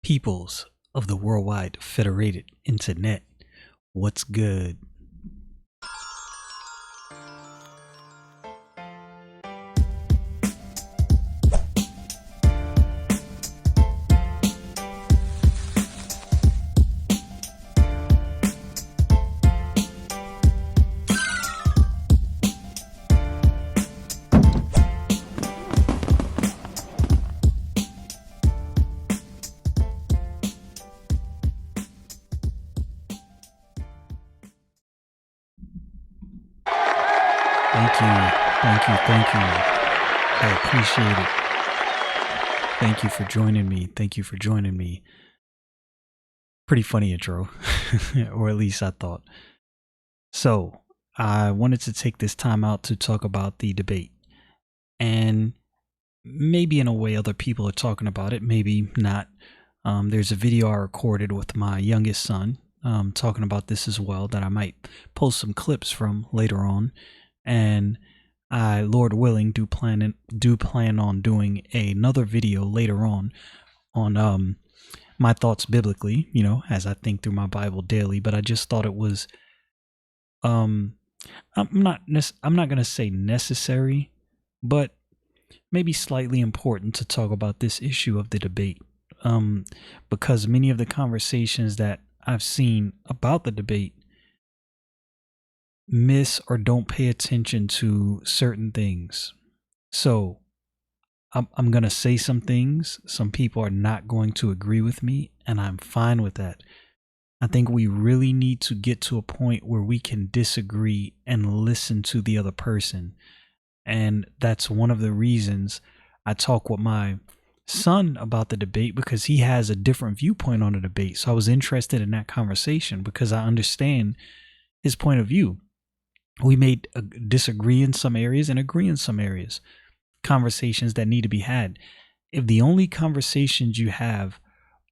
Peoples of the worldwide federated internet. What's good? Thank you. I appreciate it. Thank you for joining me. Pretty funny intro, or at least I thought. So, I wanted to take this time out to talk about the debate. And maybe in a way other people are talking about it, maybe not. There's a video I recorded with my youngest son talking about this as well that I might post some clips from later on. And I, Lord willing, do plan on doing another video later on my thoughts biblically, as I think through my Bible daily. But I just thought it was, I'm not gonna say necessary, but maybe slightly important to talk about this issue of the debate, because many of the conversations that I've seen about the debate miss or don't pay attention to certain things. So I'm going to say some things. Some people are not going to agree with me, and I'm fine with that. I think we really need to get to a point where we can disagree and listen to the other person. And that's one of the reasons I talk with my son about the debate, because he has a different viewpoint on the debate. So I was interested in that conversation because I understand his point of view. We may disagree in some areas and agree in some areas. Conversations that need to be had. If the only conversations you have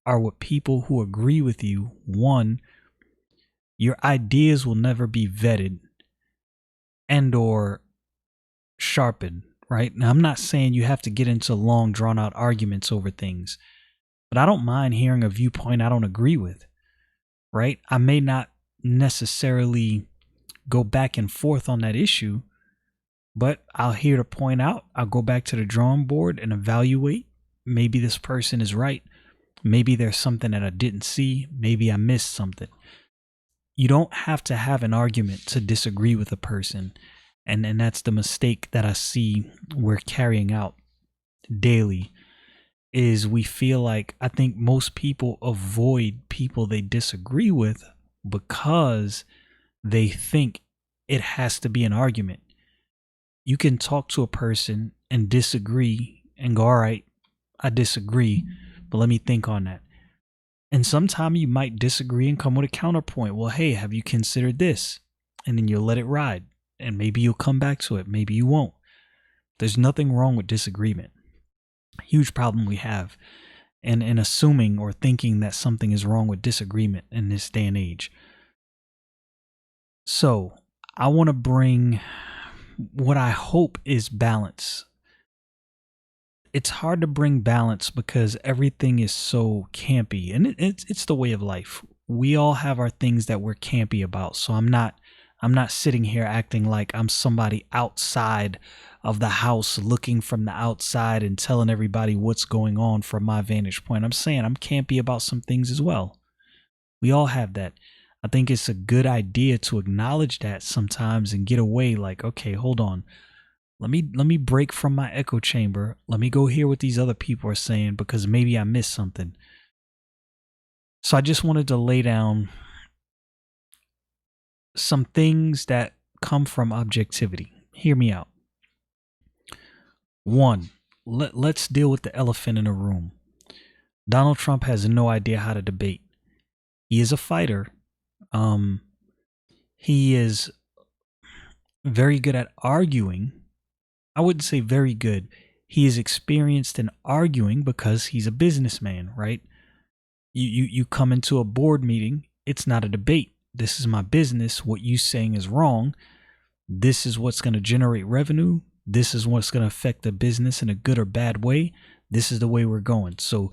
are with people who agree with you, one, your ideas will never be vetted and or sharpened, right? Now, I'm not saying you have to get into long, drawn out arguments over things, but I don't mind hearing a viewpoint I don't agree with, right? I may not necessarily go back and forth on that issue, but I'll hear the point out. I'll go back to the drawing board and evaluate. Maybe this person is right. Maybe there's something that I didn't see. Maybe I missed something. You don't have to have an argument to disagree with a person. And that's the mistake that I see we're carrying out daily, is we feel like, I think most people avoid people they disagree with because they think it has to be an argument. You can talk to a person and disagree and go, all right, I disagree, but let me think on that. And sometimes you might disagree and come with a counterpoint. Well, hey, have you considered this? And then you'll let it ride. And maybe you'll come back to it. Maybe you won't. There's nothing wrong with disagreement. Huge problem we have. And assuming or thinking that something is wrong with disagreement in this day and age. So I want to bring what I hope is balance. It's hard to bring balance because everything is so campy, and it's the way of life. We all have our things that we're campy about. So I'm not sitting here acting like I'm somebody outside of the house looking from the outside and telling everybody what's going on from my vantage point. I'm saying I'm campy about some things as well. We all have that. I think it's a good idea to acknowledge that sometimes and get away like, okay, hold on. Let me break from my echo chamber. Let me go hear what these other people are saying, because maybe I missed something. So I just wanted to lay down some things that come from objectivity. Hear me out. One, let's deal with the elephant in the room. Donald Trump has no idea how to debate. He is a fighter. He is very good at arguing. I wouldn't say very good. He is experienced in arguing because he's a businessman, right? You come into a board meeting. It's not a debate. This is my business. What you saying is wrong. This is what's going to generate revenue. This is what's going to affect the business in a good or bad way. This is the way we're going. So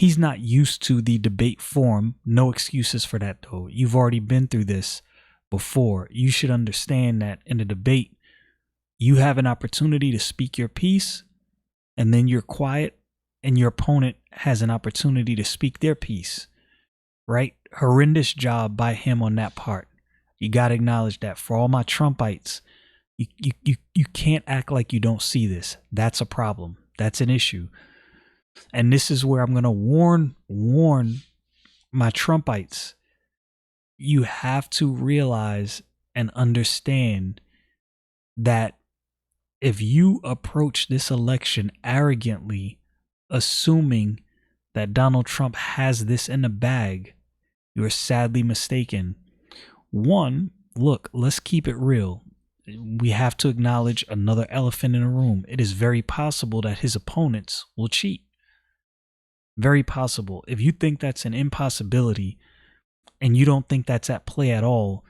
He's not used to the debate forum. No excuses for that, though. You've already been through this before. You should understand that in a debate, you have an opportunity to speak your piece, and then you're quiet, and your opponent has an opportunity to speak their piece, right? Horrendous job by him on that part. You got to acknowledge that. For all my Trumpites, you can't act like you don't see this. That's a problem. That's an issue. And this is where I'm going to warn my Trumpites. You have to realize and understand that if you approach this election arrogantly, assuming that Donald Trump has this in the bag, you're sadly mistaken. One, look, let's keep it real. We have to acknowledge another elephant in the room. It is very possible that his opponents will cheat. Very possible. If you think that's an impossibility and you don't think that's at play at all,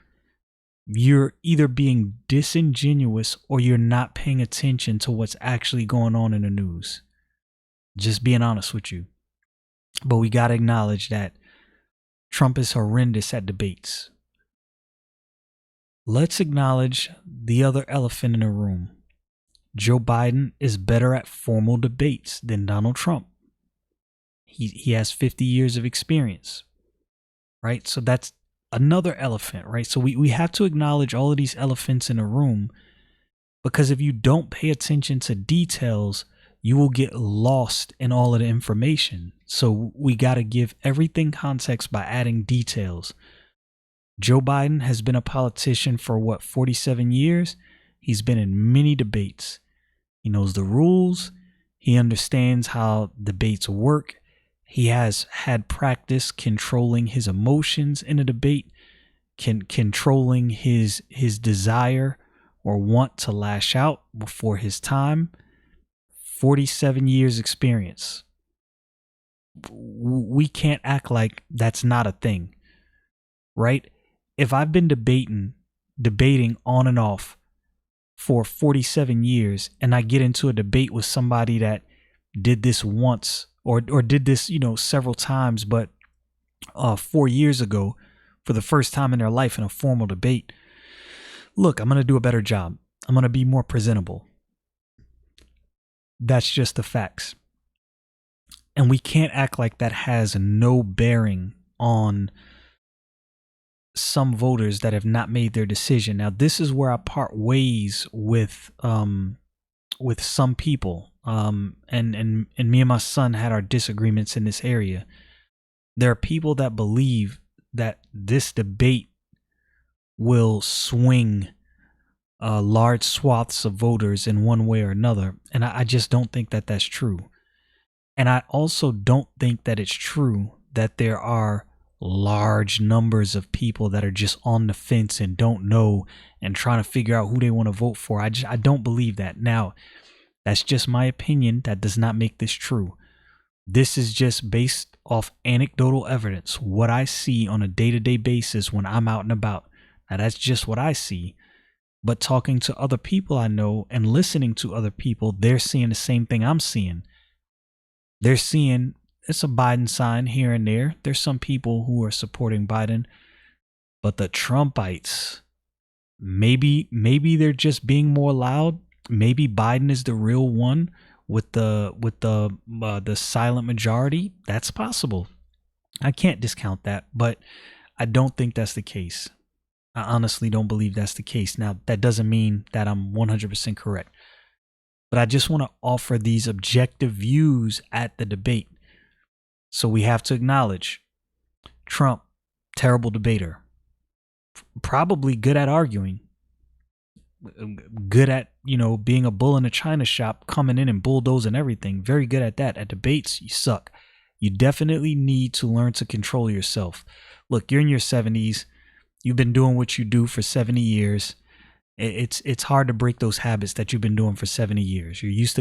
you're either being disingenuous or you're not paying attention to what's actually going on in the news. Just being honest with you. But we got to acknowledge that Trump is horrendous at debates. Let's acknowledge the other elephant in the room. Joe Biden is better at formal debates than Donald Trump. He has 50 years of experience, right? So that's another elephant, right? So we have to acknowledge all of these elephants in the room, because if you don't pay attention to details, you will get lost in all of the information. So we got to give everything context by adding details. Joe Biden has been a politician for 47 years? He's been in many debates. He knows the rules. He understands how debates work. He has had practice controlling his emotions in a debate, controlling his desire or want to lash out before his time. 47 years experience. We can't act like that's not a thing, right? If I've been debating on and off for 47 years and I get into a debate with somebody that did this once or did this, several times, but 4 years ago for the first time in their life in a formal debate, look, I'm going to do a better job. I'm going to be more presentable. That's just the facts. And we can't act like that has no bearing on some voters that have not made their decision. Now, this is where I part ways with some people. And me and my son had our disagreements in this area. There are people that believe that this debate will swing large swaths of voters in one way or another. And I just don't think that that's true. And I also don't think that it's true that there are large numbers of people that are just on the fence and don't know and trying to figure out who they want to vote for. I don't believe that. Now, that's just my opinion. That does not make this true. This is just based off anecdotal evidence, what I see on a day-to-day basis when I'm out and about. Now, that's just what I see. But talking to other people I know and listening to other people, they're seeing the same thing I'm seeing. They're seeing it's a Biden sign here and there. There's some people who are supporting Biden, but the Trumpites, maybe they're just being more loud. Maybe Biden is the real one with the silent majority. That's possible. I can't discount that, but I don't think that's the case. I honestly don't believe that's the case. Now, that doesn't mean that I'm 100% correct, but I just want to offer these objective views at the debate. So we have to acknowledge Trump, terrible debater, probably good at arguing, good at, being a bull in a china shop, coming in and bulldozing everything. Very good at that. At debates, you suck. You definitely need to learn to control yourself. Look, you're in your 70s. You've been doing what you do for 70 years. It's hard to break those habits that you've been doing for 70 years. You're used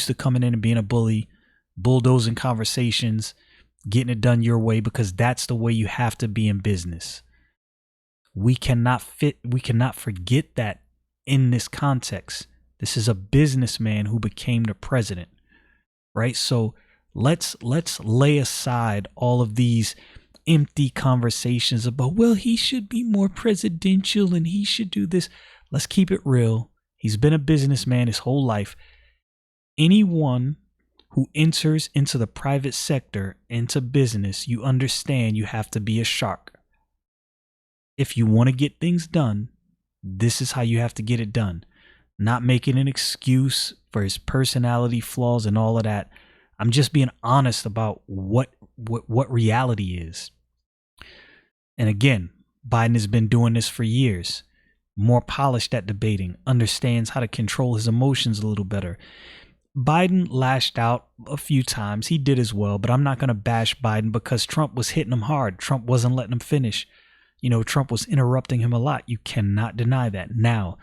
to coming in and being a bully, bulldozing conversations, getting it done your way, because that's the way you have to be in business. We cannot forget that in this context. This is a businessman who became the president, right? So Let's lay aside all of these empty conversations about, well, he should be more presidential and he should do this. Let's keep it real. He's been a businessman his whole life. Anyone who enters into the private sector, into business, you understand you have to be a shark. If you want to get things done, this is how you have to get it done. Not making an excuse for his personality flaws and all of that. I'm just being honest about what reality is. And again, Biden has been doing this for years. More polished at debating, understands how to control his emotions a little better. Biden lashed out a few times. He did as well, but I'm not going to bash Biden because Trump was hitting him hard. Trump wasn't letting him finish. You know, Trump was interrupting him a lot. You cannot deny that. Now,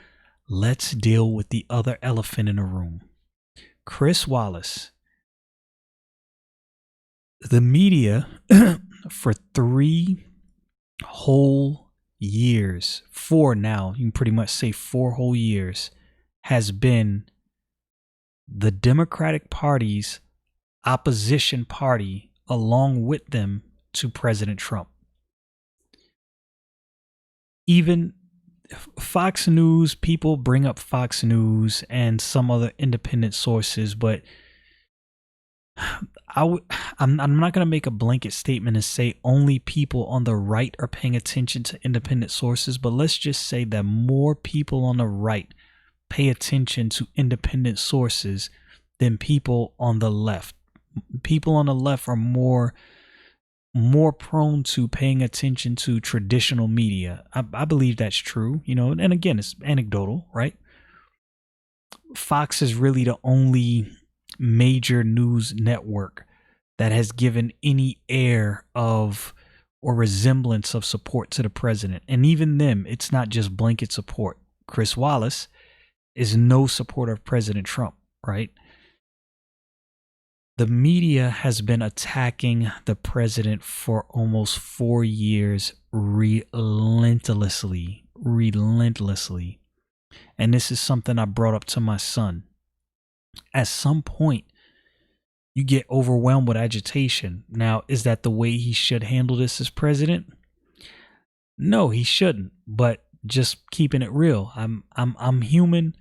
let's deal with the other elephant in the room. Chris Wallace. The media for 3 whole years, 4 now, you can pretty much say 4 whole years, has been the Democratic Party's opposition party along with them to President Trump. Even Fox News, people bring up Fox News and some other independent sources, but I'm not going to make a blanket statement and say only people on the right are paying attention to independent sources, but let's just say that more people on the right pay attention to independent sources than people on the left. People on the left are more prone to paying attention to traditional media. I believe that's true, you know, and again, it's anecdotal, right? Fox is really the only major news network that has given any air of or resemblance of support to the president. And even them, it's not just blanket support. Chris Wallace is no supporter of President Trump, right? The media has been attacking the president for almost 4 years relentlessly. And this is something I brought up to my son. At some point, you get overwhelmed with agitation. Now, is that the way he should handle this as president? No, he shouldn't. But just keeping it real, I'm human.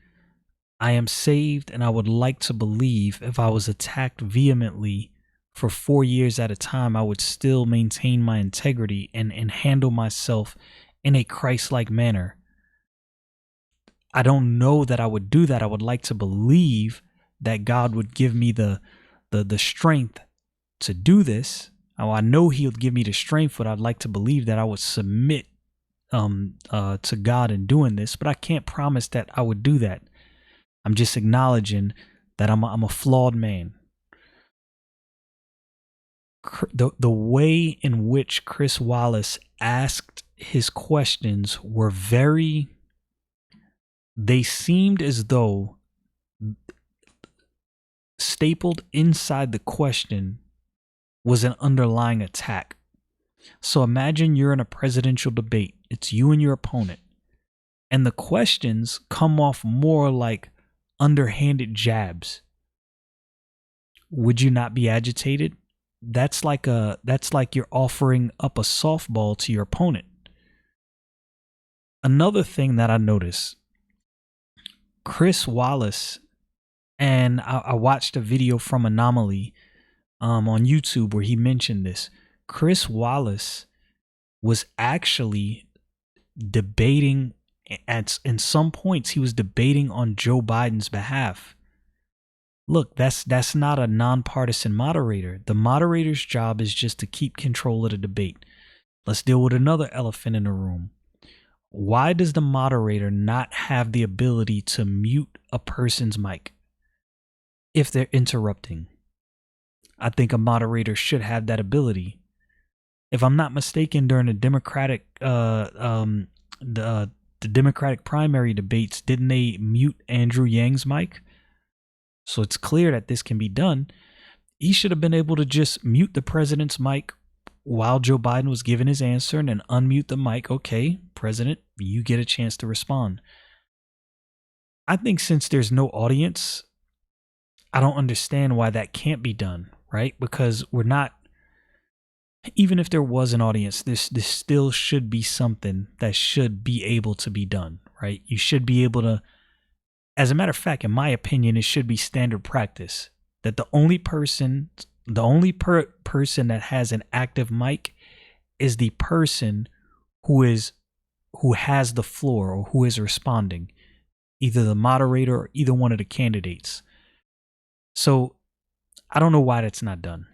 I am saved, and I would like to believe if I was attacked vehemently for 4 years at a time, I would still maintain my integrity and handle myself in a Christ-like manner. I don't know that I would do that. I would like to believe that God would give me the strength to do this. Oh, I know He'll give me the strength, but I'd like to believe that I would submit to God in doing this. But I can't promise that I would do that. I'm just acknowledging that I'm a flawed man. The way in which Chris Wallace asked his questions were they seemed as though stapled inside the question was an underlying attack. So imagine you're in a presidential debate. It's you and your opponent. And the questions come off more like underhanded jabs. Would you not be agitated? That's like you're offering up a softball to your opponent. Another thing that I noticed, Chris Wallace, and I watched a video from Anomaly on YouTube where he mentioned this. Chris Wallace was actually debating in some points. He was debating on Joe Biden's behalf. Look, that's not a nonpartisan moderator. The moderator's job is just to keep control of the debate. Let's deal with another elephant in the room. Why does the moderator not have the ability to mute a person's mic if they're interrupting? I think a moderator should have that ability. If I'm not mistaken, during the Democratic the Democratic primary debates, didn't they mute Andrew Yang's mic? So it's clear that this can be done. He should have been able to just mute the president's mic while Joe Biden was giving his answer and then unmute the mic. Okay, President, you get a chance to respond. I think since there's no audience, I don't understand why that can't be done. right? Because we're not, even if there was an audience, this still should be something that should be able to be done, right? You should be able to, as a matter of fact, in my opinion, it should be standard practice that the only person that has an active mic is the person who has the floor or who is responding, either the moderator or either one of the candidates. So I don't know why that's not done.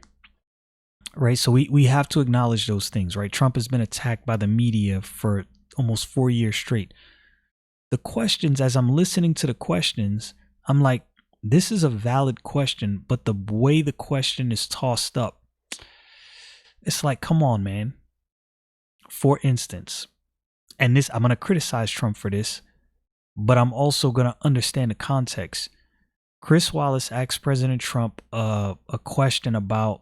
Right. So we have to acknowledge those things, right? Trump has been attacked by the media for almost 4 years straight. The questions, as I'm listening to the questions, I'm like, this is a valid question, but the way the question is tossed up, it's like, come on, man. For instance, and this, I'm going to criticize Trump for this, but I'm also going to understand the context. Chris Wallace asked President Trump a question about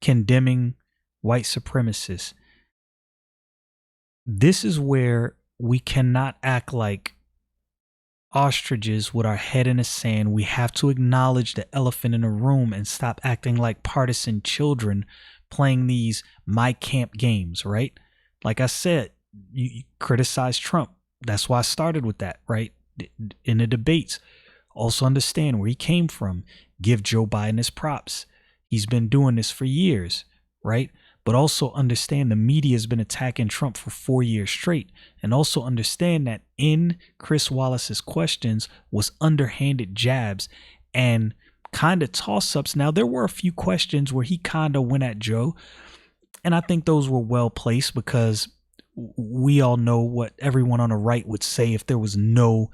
condemning white supremacists. This is where we cannot act like ostriches with our head in the sand. We have to acknowledge the elephant in the room and stop acting like partisan children playing these my camp games, right? Like I said, you criticize Trump. That's why I started with that, right? In the debates. Also understand where he came from. Give Joe Biden his props. He's been doing this for years, right? But also understand the media has been attacking Trump for 4 years straight. And also understand that in Chris Wallace's questions was underhanded jabs and kind of toss-ups. Now, there were a few questions where he kind of went at Joe. And I think those were well placed because we all know what everyone on the right would say if there was no,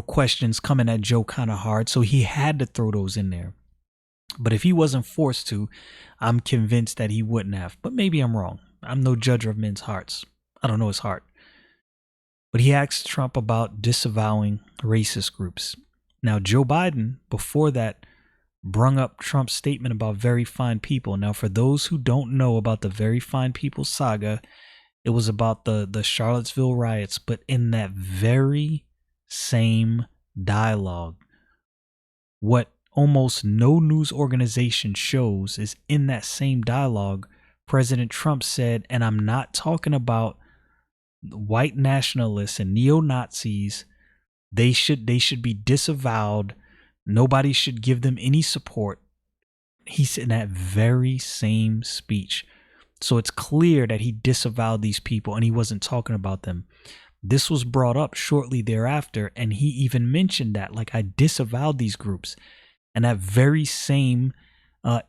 questions coming at Joe kind of hard. So he had to throw those in there. But if he wasn't forced to, I'm convinced that he wouldn't have. But maybe I'm wrong. I'm no judge of men's hearts. I don't know his heart. But he asked Trump about disavowing racist groups. Now, Joe Biden, before that, brung up Trump's statement about very fine people. Now, for those who don't know about the very fine people saga, it was about the Charlottesville riots. But in that very same dialogue, what almost no news organization shows is in that same dialogue, President Trump said, and I'm not talking about white nationalists and neo-Nazis, they should be disavowed. Nobody should give them any support. He said in that very same speech. So it's clear that he disavowed these people and he wasn't talking about them. This was brought up shortly thereafter, and he even mentioned that, like, I disavowed these groups. And that very same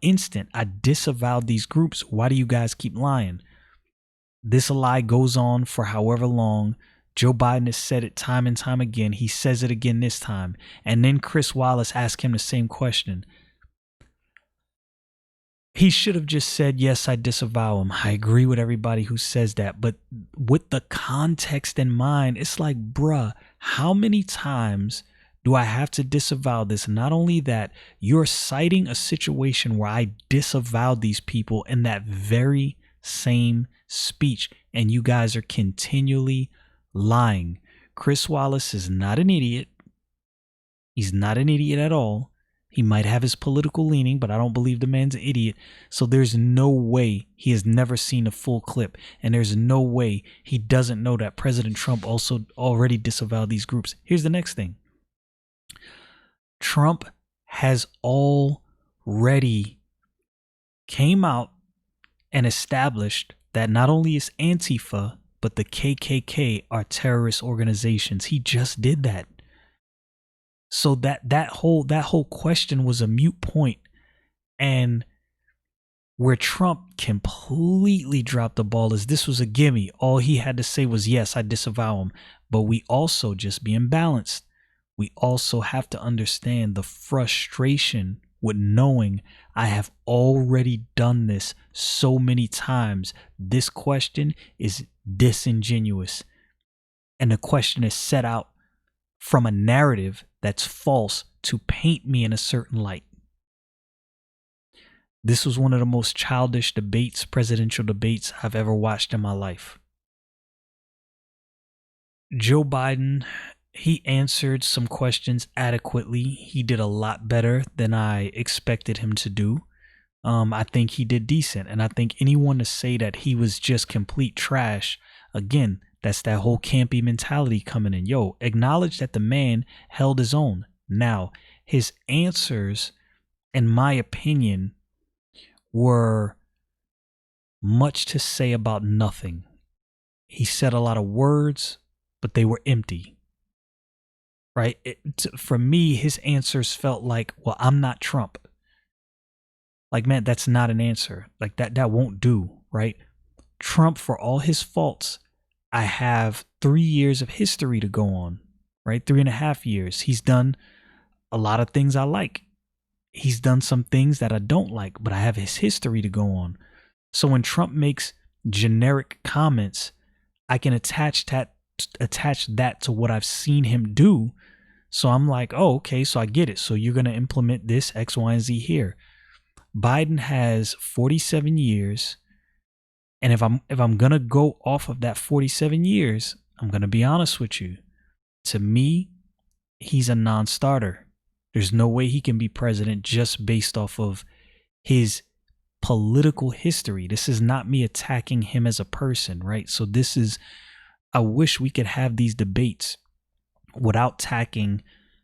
instant, I disavowed these groups. Why do you guys keep lying? This lie goes on for however long. Joe Biden has said it time and time again. He says it again this time. And then Chris Wallace asked him the same question. He should have just said, yes, I disavow him. I agree with everybody who says that. But with the context in mind, it's like, bruh, how many times do I have to disavow this? Not only that, you're citing a situation where I disavowed these people in that very same speech, and you guys are continually lying. Chris Wallace is not an idiot. He's not an idiot at all. He might have his political leaning, but I don't believe the man's an idiot. So there's no way he has never seen a full clip. And there's no way he doesn't know that President Trump also already disavowed these groups. Here's the next thing. Trump has already came out and established that not only is Antifa, but the KKK are terrorist organizations. He just did that. So that whole question was a moot point, and where Trump completely dropped the ball is this was a gimme. All he had to say was, yes, I disavow him. But we also, just being balanced, we also have to understand the frustration with knowing I have already done this so many times. This question is disingenuous, and the question is set out from a narrative that's false to paint me in a certain light. This was one of the most childish debates, presidential debates I've ever watched in my life. Joe Biden, he answered some questions adequately. He did a lot better than I expected him to do. I think he did decent. And I think anyone to say that he was just complete trash, again, that's that whole campy mentality coming in. Yo, acknowledge that the man held his own. Now, his answers, in my opinion, were much to say about nothing. He said a lot of words, but they were empty. Right? For me, his answers felt like, well, I'm not Trump. Like, man, that's not an answer. Like, that won't do, right? Trump, for all his faults, I have 3 years of history to go on, right? 3.5 years. He's done a lot of things I like. He's done some things that I don't like, but I have his history to go on. So when Trump makes generic comments, I can attach that to what I've seen him do. So I'm like, oh, okay, so I get it. So you're going to implement this X, Y, and Z here. Biden has 47 years. And if I'm going to go off of that 47 years, I'm going to be honest with you. To me, he's a non-starter. There's no way he can be president just based off of his political history. This is not me attacking him as a person, right? So I wish we could have these debates without attacking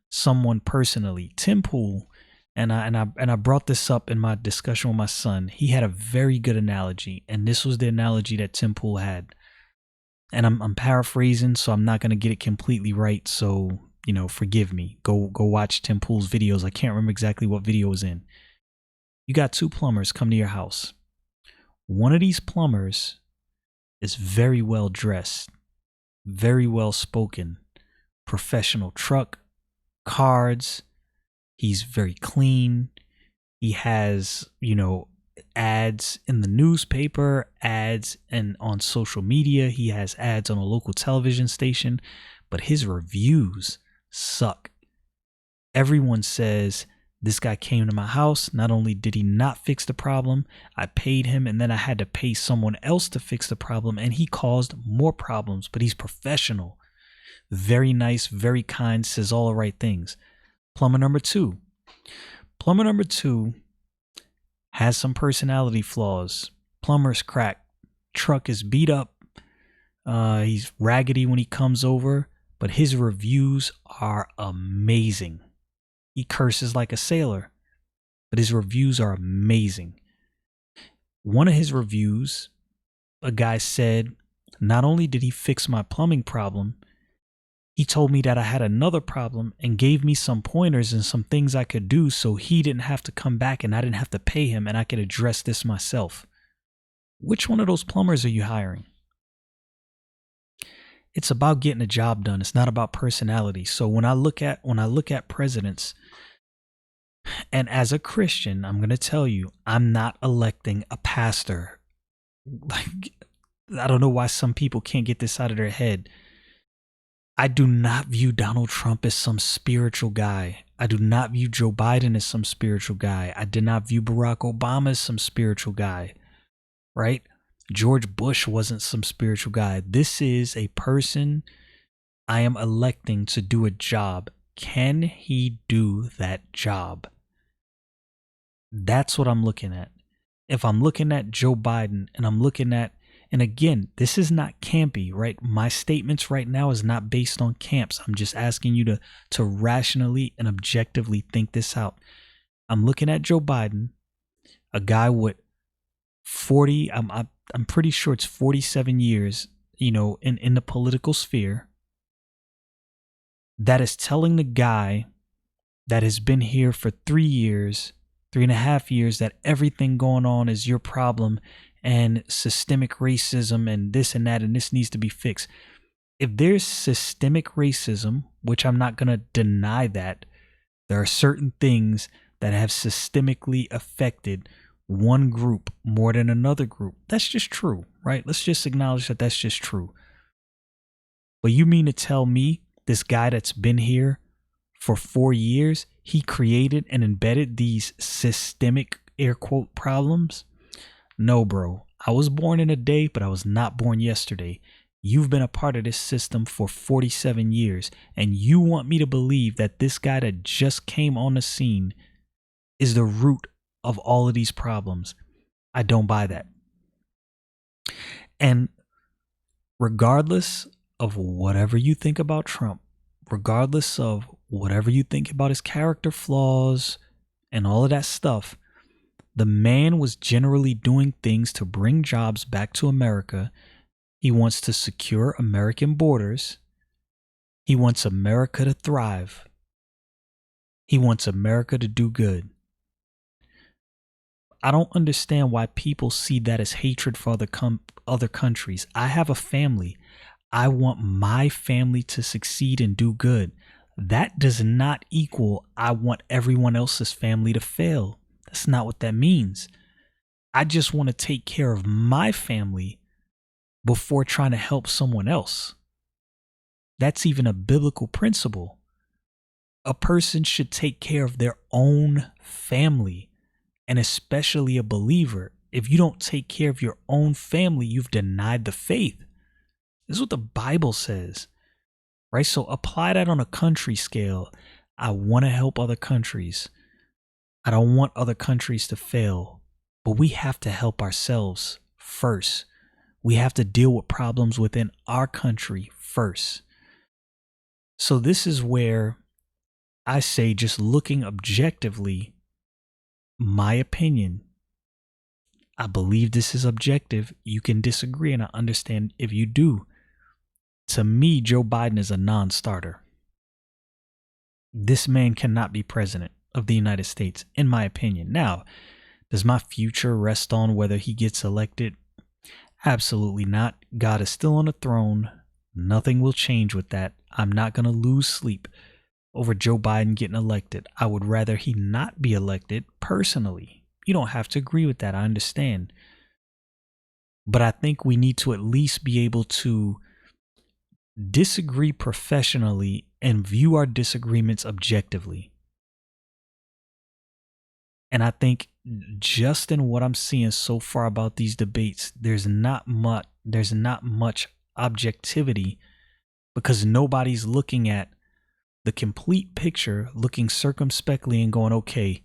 someone personally. Tim Pool, and I brought this up in my discussion with my son. He had a very good analogy, and this was the analogy that Tim Pool had. And I'm paraphrasing, so I'm not going to get it completely right. So, forgive me. Go watch Tim Pool's videos. I can't remember exactly what video it was in. You got 2 plumbers come to your house. One of these plumbers is very well dressed, very well spoken, professional truck, cards. He's very clean. He has, ads in the newspaper, ads and on social media. He has ads on a local television station, but his reviews suck. Everyone says, this guy came to my house. Not only did he not fix the problem, I paid him, and then I had to pay someone else to fix the problem, and he caused more problems, but he's professional. Very nice, very kind, says all the right things. Plumber number two has some personality flaws. Plumber's cracked. Truck is beat up. He's raggedy when he comes over, but his reviews are amazing. He curses like a sailor, but his reviews are amazing. One of his reviews, a guy said, not only did he fix my plumbing problem, he told me that I had another problem and gave me some pointers and some things I could do so he didn't have to come back and I didn't have to pay him and I could address this myself. Which one of those plumbers are you hiring? It's about getting a job done. It's not about personality. So when I look at presidents, and as a Christian, I'm going to tell you, I'm not electing a pastor. Like, I don't know why some people can't get this out of their head. I do not view Donald Trump as some spiritual guy. I do not view Joe Biden as some spiritual guy. I did not view Barack Obama as some spiritual guy, right? George Bush wasn't some spiritual guy. This is a person I am electing to do a job. Can he do that job? That's what I'm looking at. If I'm looking at Joe Biden and again, this is not campy, right? My statements right now is not based on camps. I'm just asking you to rationally and objectively think this out. I'm looking at Joe Biden, a guy with 40, I'm pretty sure it's 47 years, in the political sphere, that is telling the guy that has been here for 3 years, 3.5 years, that everything going on is your problem and systemic racism and this and that, and this needs to be fixed. If there's systemic racism, which I'm not going to deny that, there are certain things that have systemically affected one group more than another group. That's just true, right? Let's just acknowledge that that's just true. But you mean to tell me this guy that's been here for 4 years, he created and embedded these systemic air quote problems? No, bro. I was born in a day, but I was not born yesterday. You've been a part of this system for 47 years, and you want me to believe that this guy that just came on the scene is the root of all of these problems. I don't buy that. And regardless of whatever you think about Trump, regardless of whatever you think about his character flaws and all of that stuff, the man was generally doing things to bring jobs back to America. He wants to secure American borders. He wants America to thrive. He wants America to do good. I don't understand why people see that as hatred for other countries. I have a family. I want my family to succeed and do good. That does not equal I want everyone else's family to fail. That's not what that means. I just want to take care of my family before trying to help someone else. That's even a biblical principle. A person should take care of their own family, and especially a believer. If you don't take care of your own family, you've denied the faith. This is what the Bible says, right? So apply that on a country scale. I want to help other countries. I don't want other countries to fail, but we have to help ourselves first. We have to deal with problems within our country first. So this is where I say, just looking objectively, my opinion, I believe this is objective. You can disagree, and I understand if you do. To me, Joe Biden is a non-starter. This man cannot be president of the United States, in my opinion. Now, does my future rest on whether he gets elected? Absolutely not. God is still on the throne. Nothing will change with that. I'm not going to lose sleep over Joe Biden getting elected. I would rather he not be elected personally. You don't have to agree with that. I understand. But I think we need to at least be able to disagree professionally and view our disagreements objectively. And I think just in what I'm seeing so far about these debates, there's not much objectivity, because nobody's looking at the complete picture, looking circumspectly and going, okay,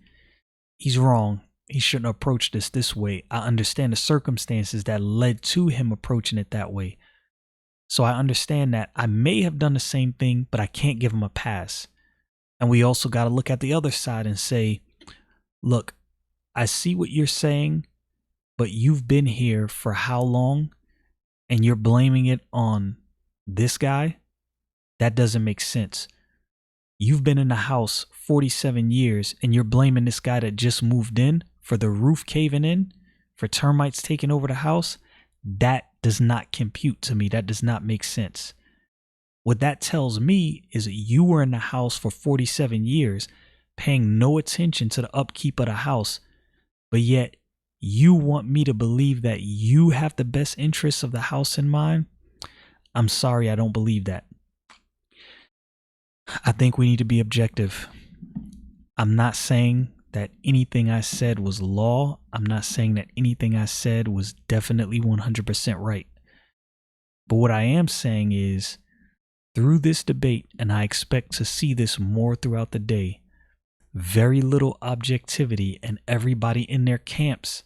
he's wrong. He shouldn't approach this way. I understand the circumstances that led to him approaching it that way. So I understand that I may have done the same thing, but I can't give him a pass. And we also got to look at the other side and say, look, I see what you're saying, but you've been here for how long? And you're blaming it on this guy? That doesn't make sense. You've been in the house 47 years and you're blaming this guy that just moved in for the roof caving in, for termites taking over the house. That does not compute to me. That does not make sense. What that tells me is that you were in the house for 47 years, paying no attention to the upkeep of the house, but yet you want me to believe that you have the best interests of the house in mind? I'm sorry, I don't believe that. I think we need to be objective. I'm not saying that anything I said was law. I'm not saying that anything I said was definitely 100% right. But what I am saying is, through this debate, and I expect to see this more throughout the day, very little objectivity, and everybody in their camps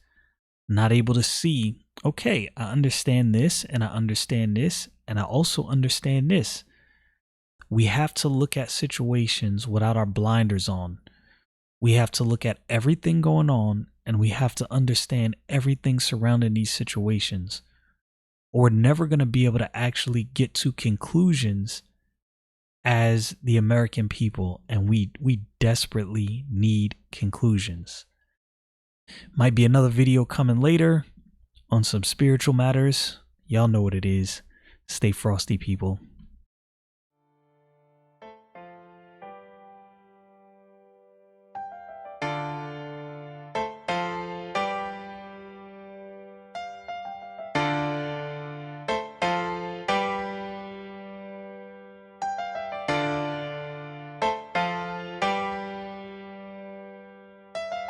not able to see, okay, I understand this, and I understand this, and I also understand this. We have to look at situations without our blinders on. We have to look at everything going on, and we have to understand everything surrounding these situations. Or we're never going to be able to actually get to conclusions as the American people, and we desperately need conclusions. Might be another video coming later on some spiritual matters. Y'all know what it is. Stay frosty, people.